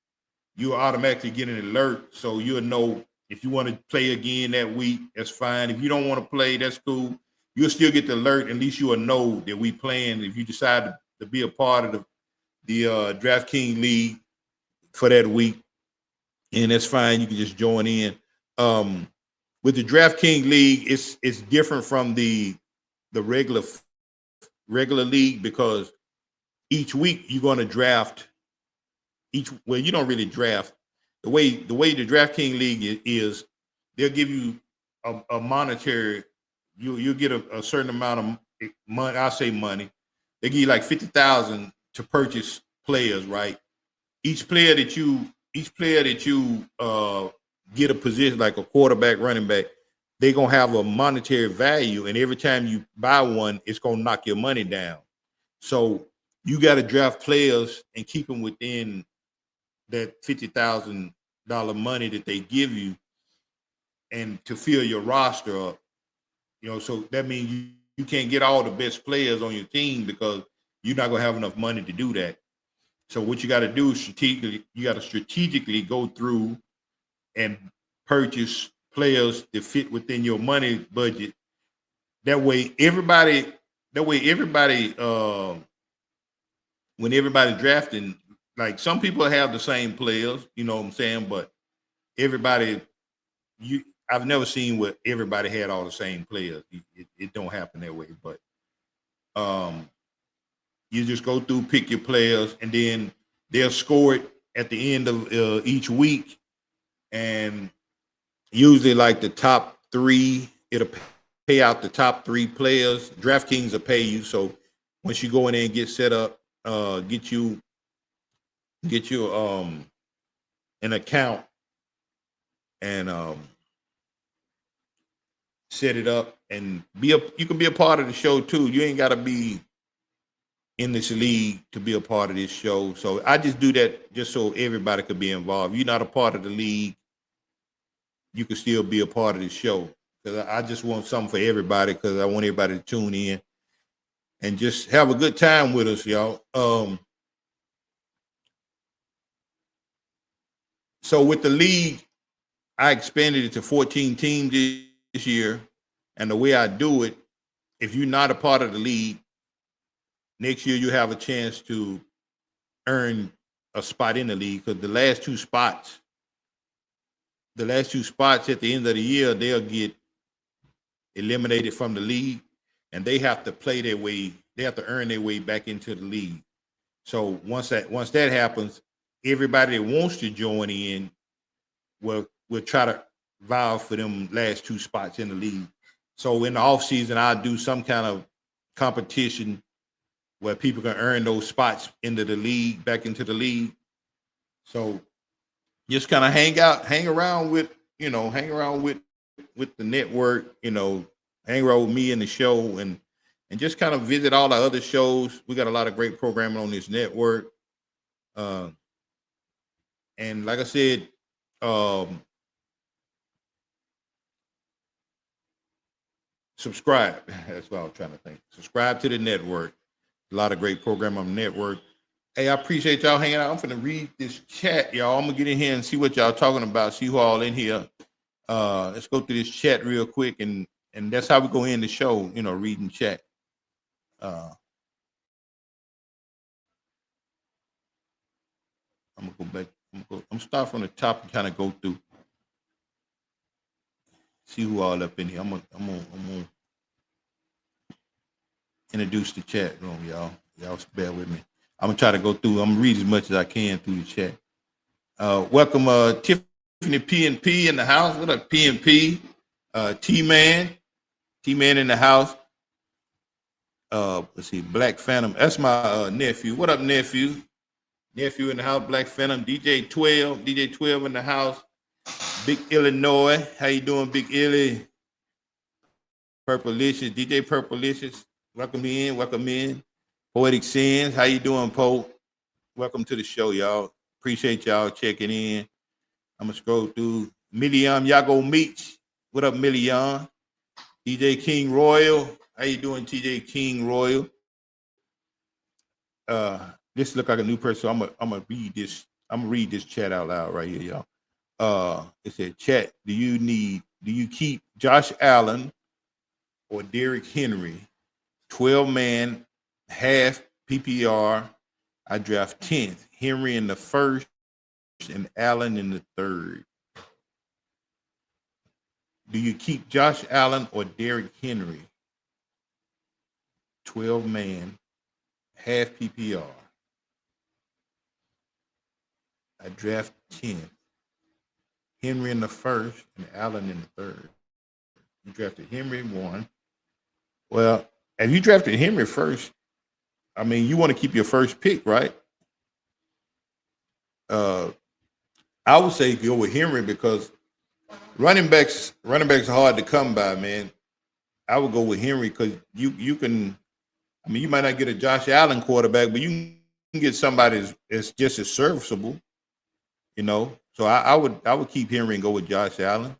you automatically get an alert, so you'll know if you want to play again that week. That's fine. If you don't want to play, that's cool. You'll still get the alert. At least you will know that we playing. If you decide to be a part of the DraftKings league for that week, and that's fine. You can just join in. With the DraftKings league, it's different from the regular league because each week you're going to draft. Well, you don't really draft. The way the DraftKings league is, they'll give you a monetary. You'll get a certain amount of money. I'll say money. They give you like 50,000 to purchase players, right? Each player that you get a position like a quarterback, running back, they're gonna have a monetary value, and every time you buy one, it's gonna knock your money down. So you got to draft players and keep them within that $50,000 money that they give you, and to fill your roster up. So that means you can't get all the best players on your team because you're not gonna have enough money to do that. So what you got to do is strategically go through and purchase players that fit within your money budget. That way, everybody, when everybody's drafting, like some people have the same players, you know what I'm saying? But I've never seen where everybody had all the same players. It don't happen that way. But you just go through, pick your players, and then they'll score it at the end of each week. And usually like the top three, it'll pay out the top three players. DraftKings will pay you. So once you go in there and get set up, get you an account and set it up and you can be a part of the show too. You ain't got to be in this league to be a part of this show. So I just do that just so everybody could be involved. You're not a part of the league, you can still be a part of the show. Because I just want something for everybody, because I want everybody to tune in and just have a good time with us, y'all. So with the league, I expanded it to 14 teams this year. And the way I do it, if you're not a part of the league, next year you have a chance to earn a spot in the league, because the last two spots, the last two spots at the end of the year, they'll get eliminated from the league, and they have to play their way. They have to earn their way back into the league. So once that happens, everybody that wants to join in will try to vie for them last two spots in the league. So in the off season, I'll do some kind of competition where people can earn those spots into the league, back into the league. So just kind of hang around with the network, hang around with me and the show, and just kind of visit all the other shows. We got a lot of great programming on this network. And like I said, subscribe. That's what I'm trying to think. Subscribe to the network. A lot of great programming on the network. Hey, I appreciate y'all hanging out. I'm finna read this chat, y'all. I'm gonna get in here and see what y'all talking about. See who all in here. Let's go through this chat real quick, and that's how we go in the show. Reading chat. I'm gonna go back. I'm start from the top and kind of go through. See who all up in here. I'm gonna introduce the chat room, y'all. Y'all bear with me. I'm gonna try to go through. I'm gonna read as much as I can through the chat. Welcome, Tiffany P&P in the house. What up, P&P? T-Man in the house. Let's see, Black Phantom. That's my nephew. What up, nephew? Nephew in the house. Black Phantom. DJ 12 in the house. Big Illinois. How you doing, Big Illy? Purplelicious. DJ Purplelicious. Welcome in. Poetic Sins. How you doing, Poe? Welcome to the show, y'all. Appreciate y'all checking in. I'm gonna scroll through. Million Yago Meach. What up, Million? TJ King Royal. How you doing, TJ King Royal? This look like a new person. So I'm gonna read this. I'm gonna read this chat out loud right here, y'all. It said, chat, do you keep Josh Allen or Derrick Henry? 12-man, half PPR. I draft 10th. Henry in the first and Allen in the third. Do you keep Josh Allen or Derrick Henry? 12-man, half PPR. I draft 10th. Henry in the first and Allen in the third. You drafted Henry 1. Well, if you drafted Henry first, I mean, you want to keep your first pick, right? I would say go with Henry because running backs are hard to come by, man. I would go with Henry because you can. I mean, you might not get a Josh Allen quarterback, but you can get somebody that's just as serviceable, So I would keep Henry and go with Josh Allen.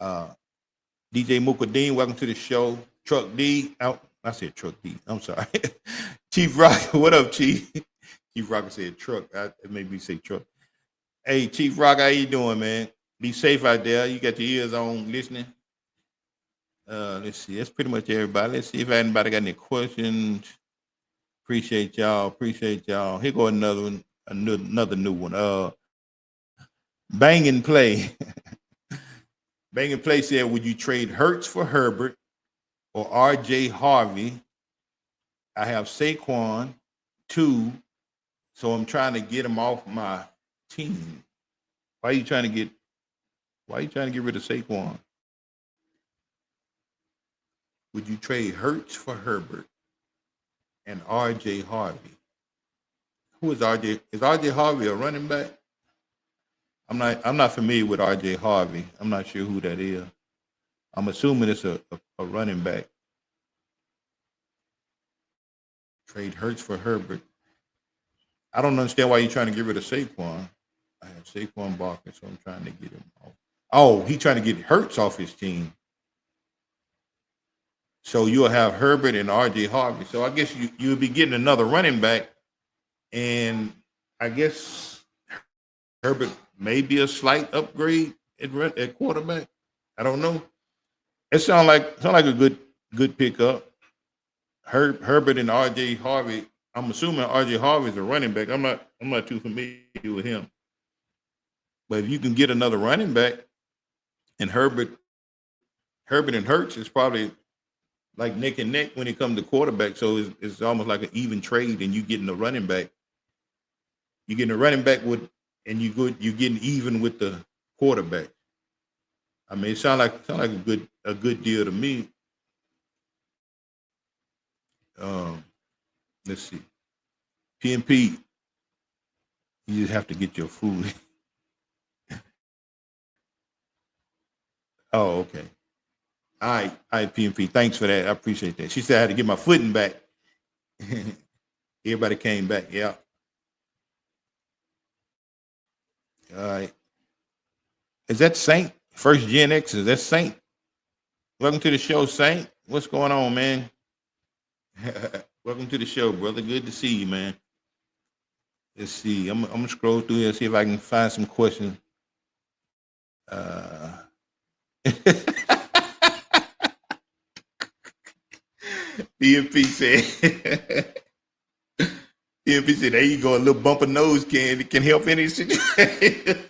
DJ Mukadeen, welcome to the show. Truck D, I said Truck D. I'm sorry. Chief Rock, what up, Chief? Chief Rock said truck. It made me say truck. Hey, Chief Rock, how you doing, man? Be safe out there. You got your ears on listening. Let's see. That's pretty much everybody. Let's see if anybody got any questions. Appreciate y'all. Here go another one. Another new one. Bang and Play. Bang and Play said, would you trade Hurts for Herbert or R.J. Harvey? I have Saquon, 2, so I'm trying to get him off my team. Why are you trying to get rid of Saquon? Would you trade Hurts for Herbert and R.J. Harvey? Who is R.J.? Is R.J. Harvey a running back? I'm not familiar with R.J. Harvey. I'm not sure who that is. I'm assuming it's a running back. Trade Hurts for Herbert. I don't understand why you're trying to get rid of Saquon. I have Saquon Barkley, so I'm trying to get him off. Oh, he's trying to get Hurts off his team. So you'll have Herbert and R.J. Harvey. So I guess you'll be getting another running back, and I guess Herbert may be a slight upgrade at quarterback. I don't know. It sounds like a good pickup. Herbert and R.J. Harvey. I'm assuming R.J. Harvey is a running back. I'm not too familiar with him. But if you can get another running back, and Herbert and Hurts is probably like neck and neck when it comes to quarterback. So it's almost like an even trade, and you getting a running back. You getting a running back with, and you're getting even with the quarterback. I mean, it sound like a good deal to me. Um, let's see, PNP. You just have to get your food. Oh, okay. All right, PNP. Thanks for that. I appreciate that. She said I had to get my footing back. Everybody came back. Yeah. All right. Is that Saint? First Gen X? Is that Saint? Welcome to the show, Saint. What's going on, man? Welcome to the show, brother. Good to see you, man. Let's see. I'm gonna scroll through here, see if I can find some questions. PNP said. PNP said, "There you go. A little bump of nose can help any situation."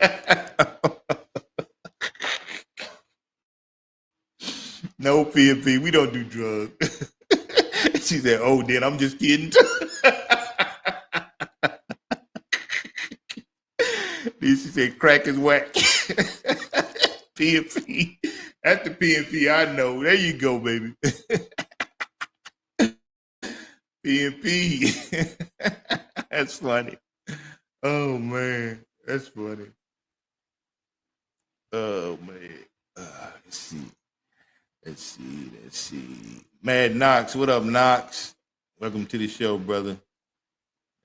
No, PNP, we don't do drugs. She said, "Oh, then I'm just kidding." Then she said, "Crack is whack." PNP, that's the PNP I know. There you go, baby. PNP, that's funny. Oh man, that's funny. Oh man, let's see. Let's see. Mad Knox, what up, Knox? Welcome to the show, brother.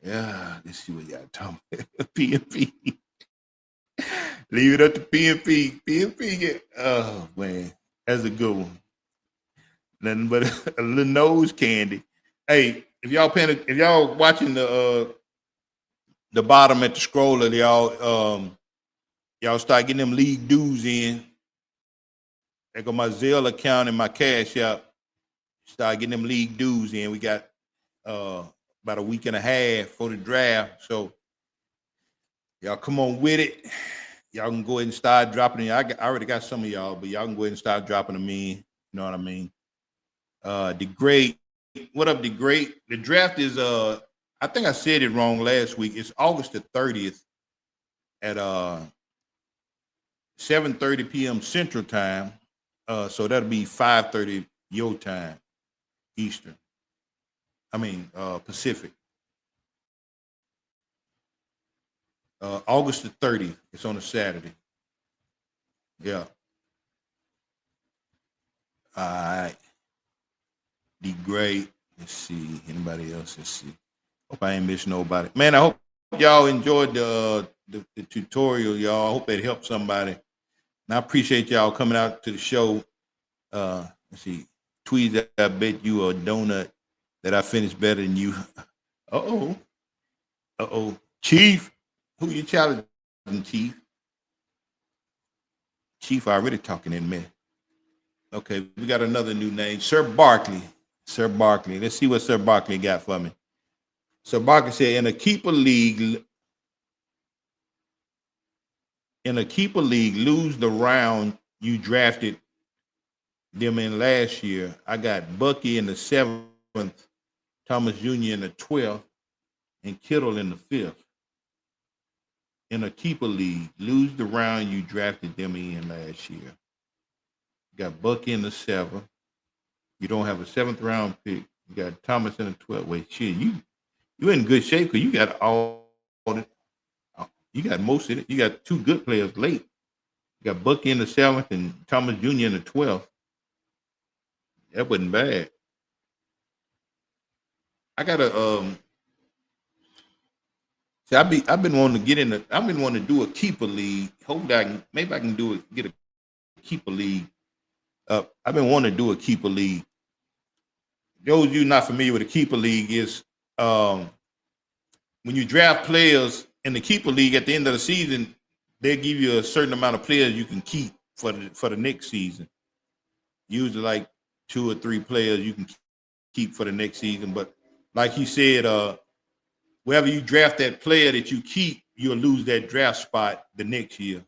Yeah, let's see what y'all talking about. PNP. Leave it up to PNP. PNP, oh man, that's a good one. Nothing but a little nose candy. Hey, if y'all watching the bottom at the scroller, y'all start getting them league dues in. There go my Zelle account and my Cash App. Start getting them league dues in. We got about a week and a half for the draft. So y'all come on with it. Y'all can go ahead and start dropping it. I already got some of y'all, but y'all can go ahead and start dropping them in. You know what I mean? The Great. What up, The Great? The draft is I think I said it wrong last week. It's August the 30th at 7:30 p.m. Central Time. So that'll be 5:30 your time, Eastern. I mean Pacific. August the 30th. It's on a Saturday. Yeah. All right. The Great. Let's see. Anybody else? Let's see. Hope I ain't missing nobody. Man, I hope y'all enjoyed the tutorial, y'all. I hope it helped somebody. And I appreciate y'all coming out to the show. Let's see. Tweez, I bet you a donut that I finished better than you. Uh-oh. Uh-oh. Chief. Who you challenging, Chief? Chief already talking in me. Okay, we got another new name. Sir Barkley. Sir Barkley. Let's see what Sir Barkley got for me. Sir Barkley said, in a keeper league, lose the round you drafted them in last year. I got Bucky in the 7th, Thomas Jr. in the 12th, and Kittle in the 5th. In a keeper league, lose the round you drafted them in last year. You got Bucky in the 7th. You don't have a 7th round pick. You got Thomas in the 12th. Wait, shit, you in good shape because you got you got most of it. You got 2 good players late. You got Bucky in the 7th and Thomas Jr. in the 12th. That wasn't bad. I gotta see, I've been wanting to get in I've been wanting to do a keeper league. Hopefully maybe I can get a keeper league. I've been wanting to do a keeper league. Those of you not familiar with a keeper league is when you draft players in the keeper league at the end of the season, they give you a certain amount of players you can keep for the next season. Usually like 2 or 3 players you can keep for the next season. But like he said, wherever you draft that player that you keep, you'll lose that draft spot the next year.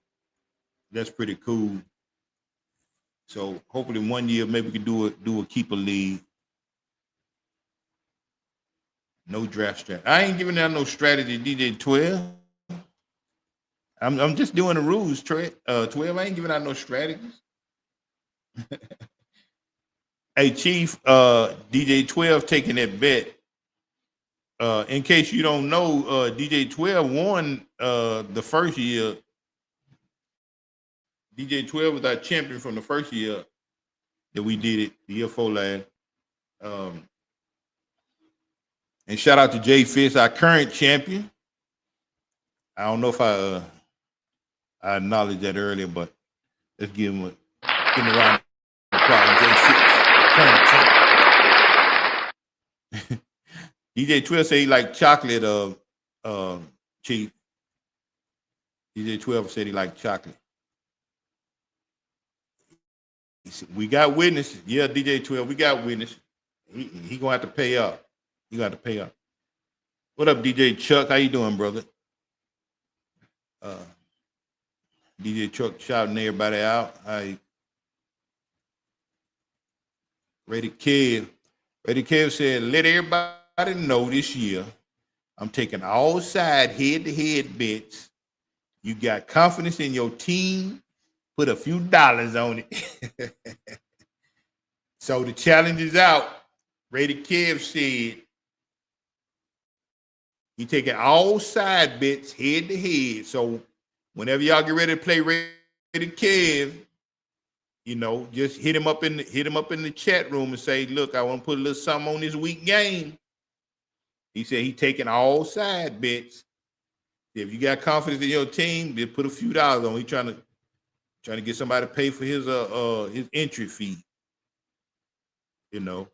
That's pretty cool. So hopefully 1 year maybe we can do a keeper league. No draft strategy. I ain't giving out no strategy, DJ 12. I'm just doing the rules, 12. I ain't giving out no strategies. Hey, Chief, DJ 12 taking that bet. In case you don't know, DJ 12 won the first year. DJ 12 was our champion from the first year that we did it, the year before last. And shout out to Jay Fitz, our current champion. I don't know if I acknowledged that earlier, but let's give him a round of applause. Jay Fitz, current champion. DJ 12 say he like chocolate, Chief. DJ 12 said he liked chocolate. He said, we got witnesses. Yeah, DJ 12, we got witnesses. He gonna have to pay up. You got to pay up. What up, DJ Chuck? How you doing, brother? DJ Chuck shouting everybody out. Rated Kev said, let everybody know this year I'm taking all side head-to-head bets. You got confidence in your team, put a few dollars on it. So the challenge is out. Rated Kev said, he taking all side bets head to head. So whenever y'all get ready to play Rated Kev, you know, just hit him up in the chat room and say, look, I want to put a little something on this week game. He said he taking all side bets. If you got confidence in your team, just put a few dollars on. He trying to get somebody to pay for his entry fee. You know,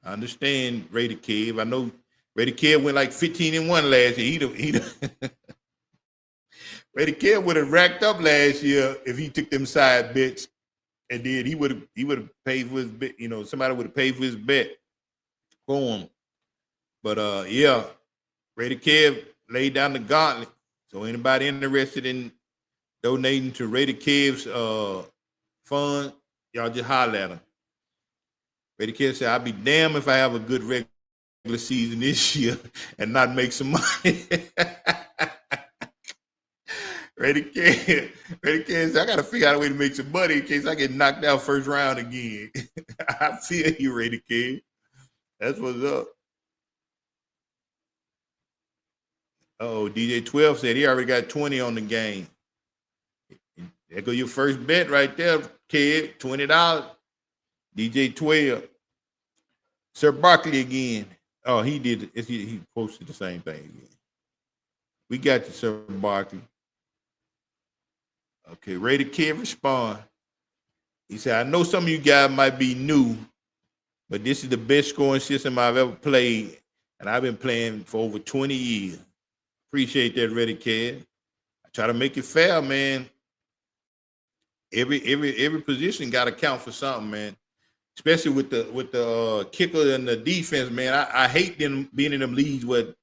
I understand Rated Kev. I know Rated Kev went like 15-1 last year. Rated Kev would have racked up last year if he took them side bets, and then he would have paid for his bet. You know, somebody would have paid for his bet for him. But yeah, Rated Kev laid down the gauntlet. So anybody interested in donating to Rated Kev's fund, y'all just holler at him. Rated Kev said, I'll be damned if I have a good regular season this year and not make some money. Rated Kev said, I got to figure out a way to make some money in case I get knocked out first round again. I feel you, Rated Kev. That's what's up. Oh, DJ 12 said he already got 20 on the game. There go your first bet right there, kid. $20. DJ 12. Sir Barkley again. Oh, he did. He posted the same thing again. We got you, Sir Barkley. Okay, Rated Kid respond. He said, I know some of you guys might be new, but this is the best scoring system I've ever played, and I've been playing for over 20 years. Appreciate that, Rated Kid. I try to make it fair, man. Every position got to count for something, man. Especially with the kicker and the defense, man. I hate them being in them leagues where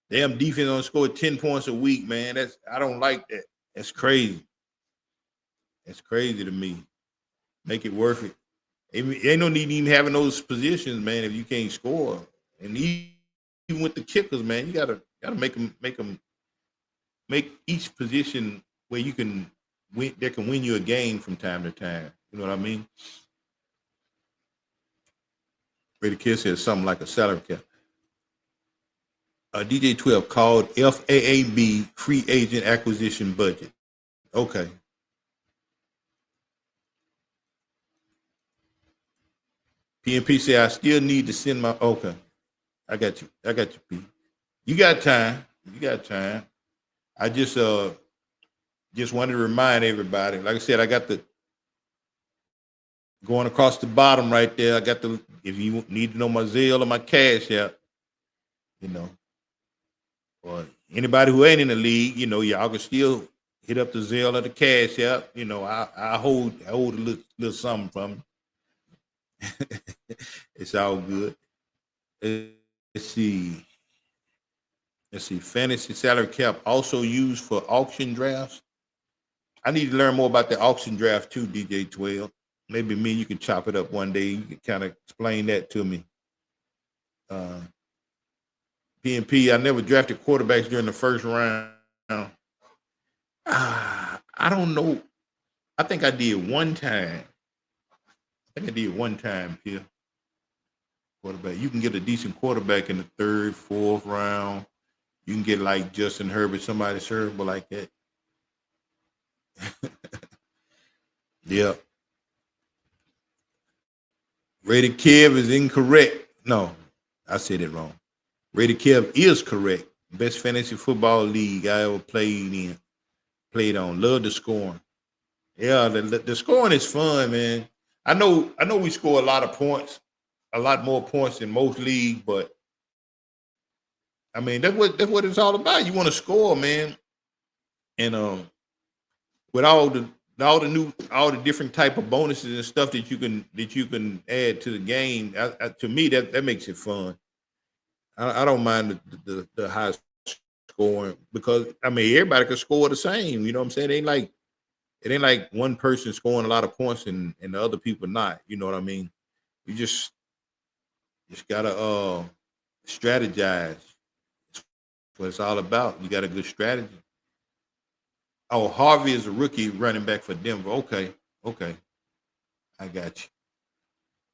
damn defense don't score 10 points a week, man. I don't like that. That's crazy. That's crazy to me. Make it worth it. Ain't no need even having those positions, man, if you can't score. And even with the kickers, man, you gotta make each position where you can win, that can win you a game from time to time. You know what I mean? Rated Kid says something like a salary cap. DJ 12 called FAAB free agent acquisition budget. Okay. PNP say I still need to send my. Okay, I got you, P. You got time. I just wanted to remind everybody. Like I said, I got the going across the bottom right there. I got the. If you need to know my Zelle or my Cash App, you know, or anybody who ain't in the league, you know, y'all can still hit up the Zelle or the Cash App. You know, I hold a little something from you. It's all good. Let's see. Let's see. Fantasy salary cap also used for auction drafts. I need to learn more about the auction draft too, DJ 12. Maybe me, you can chop it up one day. You can kind of explain that to me. PNP, I never drafted quarterbacks during the first round. I don't know. I think I did one time. Here. Quarterback. You can get a decent quarterback in the third, fourth round. You can get like Justin Herbert, somebody servable like that. Yeah. Rated Kev is incorrect. No, I said it wrong. Rated Kev is correct. Best fantasy football league I ever played on. Love the scoring. Yeah, the scoring is fun, man. I know we score a lot of points, a lot more points than most leagues, but I mean that's what it's all about. You want to score, man. And with all the different type of bonuses and stuff that you can add to the game, to me that makes it fun. I don't mind the high scoring because I mean everybody can score the same. You know what I'm saying? It ain't like one person scoring a lot of points and the other people not. You know what I mean? You just gotta strategize. That's what it's all about. You got a good strategy. Oh, Harvey is a rookie running back for Denver. Okay, I got you.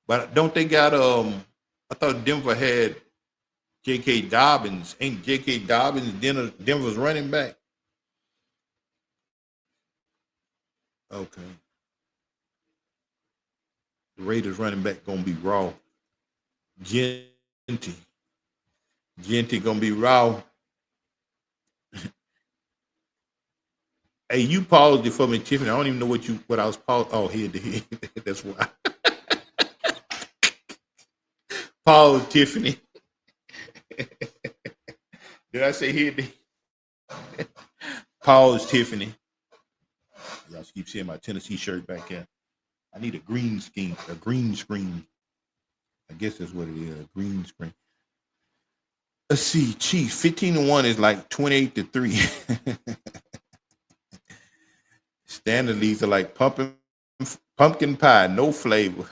But don't they got I thought Denver had J.K. Dobbins. Ain't J.K. Dobbins Denver's running back? Okay. The Raiders running back gonna be raw. Genty. Genty gonna be raw. Hey, you paused it for me, Tiffany. I don't even know what I was paused. Oh, here to here. That's why. Pause, Tiffany. Did I say here to pause, Tiffany? Y'all keep seeing my Tennessee shirt back here. I need a green screen. I guess that's what it is, a green screen. Let's see, Chiefs 15-1 is like 28-3. Standard leagues are like pumpkin pie, no flavor.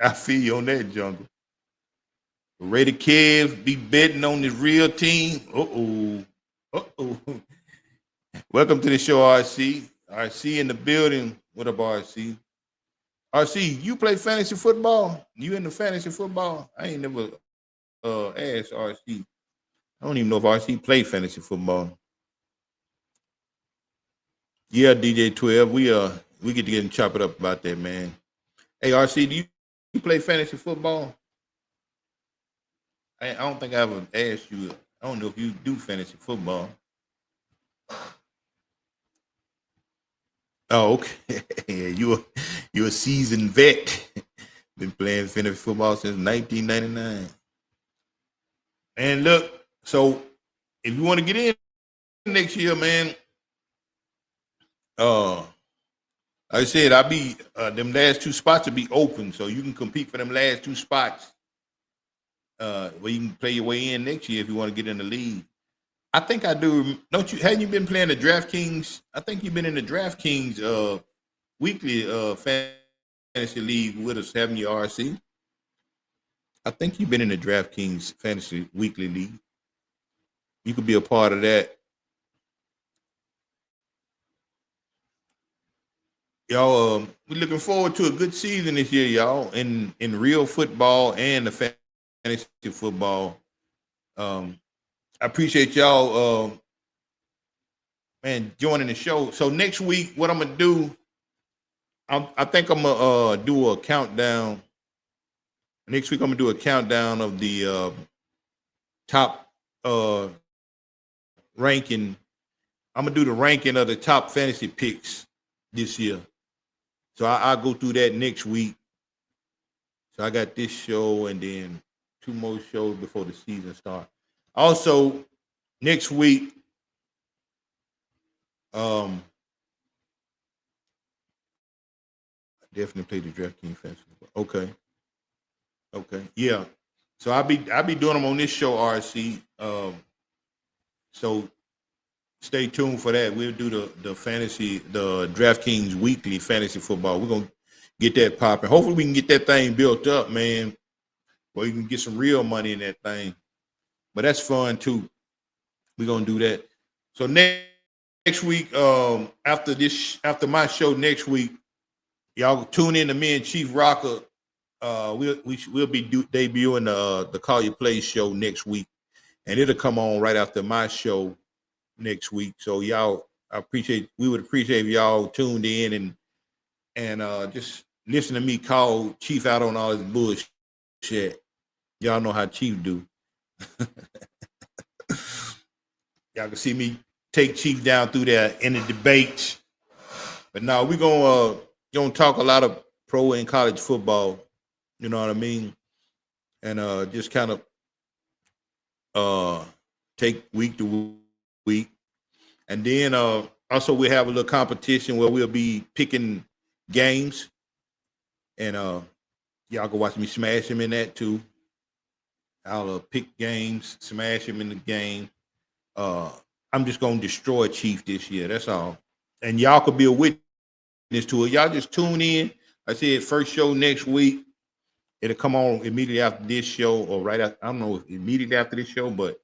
I feel you on that, Jungle. Rated Kev be betting on this real team. Uh-oh. Welcome to the show, RC. RC in the building. What up, RC? RC, you play fantasy football? You into fantasy football? I ain't never asked RC. I don't even know if RC play fantasy football. Yeah, DJ 12. We get to get and chop it up about that, man. Hey, RC, do you play fantasy football? I don't think I ever asked you. I don't know if you do fantasy football. Oh, okay. you a seasoned vet. Been playing fantasy football since 1999. And look, so if you want to get in next year, man, like I said, I'll be them last two spots will be open, so you can compete for them last two spots. Where you can play your way in next year if you want to get in the league. I think I do. Don't you? Haven't you been playing the DraftKings? I think you've been in the DraftKings weekly fantasy league with us, haven't you, RC? I think you've been in the DraftKings fantasy weekly league. You could be a part of that. Y'all, we're looking forward to a good season this year, y'all, in real football and the fantasy football. I appreciate y'all, man, joining the show. So next week, what I'm gonna do, I think I'm gonna do a countdown. Next week, I'm gonna do a countdown of the top ranking. I'm gonna do the ranking of the top fantasy picks this year. So I'll go through that next week. So I got this show and then 2 more shows before the season starts. Also, next week, I definitely play the DraftKings Festival. Okay, yeah. So I'll be doing them on this show, RC. So stay tuned for that. We'll do the DraftKings weekly fantasy football. We're gonna get that popping. Hopefully we can get that thing built up, man, where you can get some real money in that thing. But that's fun too. We're gonna do that. So next week, after my show next week, y'all tune in to me and Chief Rocker. We'll be debuting the Call Your Plays show next week, and it'll come on right after my show next week. So y'all, we would appreciate if y'all tuned in and just listen to me call Chief out on all his bullshit. Y'all know how Chief do. Y'all can see me take Chief down through there in the debates. But now we're gonna talk a lot of pro and college football. You know what I mean? And just kind of take week to week. And then also we have a little competition where we'll be picking games. And y'all can watch me smash them in that too. I'll pick games, smash them in the game. I'm just going to destroy Chief this year. That's all. And y'all could be a witness to it. Y'all just tune in. I said first show next week. It'll come on immediately after this show or right after. I don't know if immediately after this show, but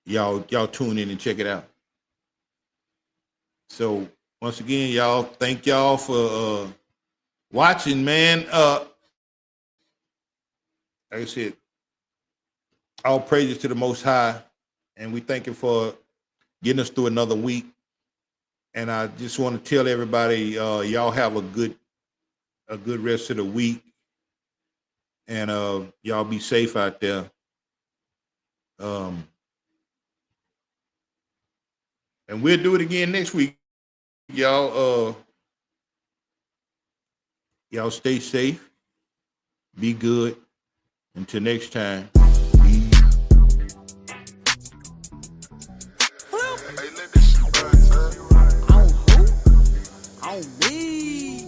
y'all tune in and check it out. So once again, y'all, thank y'all for watching, man. Like I said, all praises to the Most High, and we thank Him for getting us through another week. And I just want to tell everybody, y'all have a good rest of the week, and y'all be safe out there. And we'll do it again next week, y'all. Y'all stay safe, be good. Until next time. On me.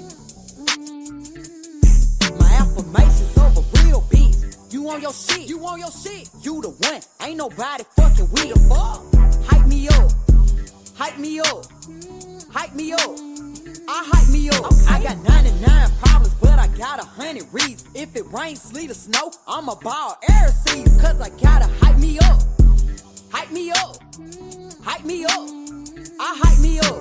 My affirmations over real beats. You on your shit. You the one. Ain't nobody fucking with the fuck. Hype me up. I hype me up. I got 99 problems, but I got 100 reasons. If it rains, sleet, or snow, I'ma ball air seas. Cause I gotta hype me up. I hype me up.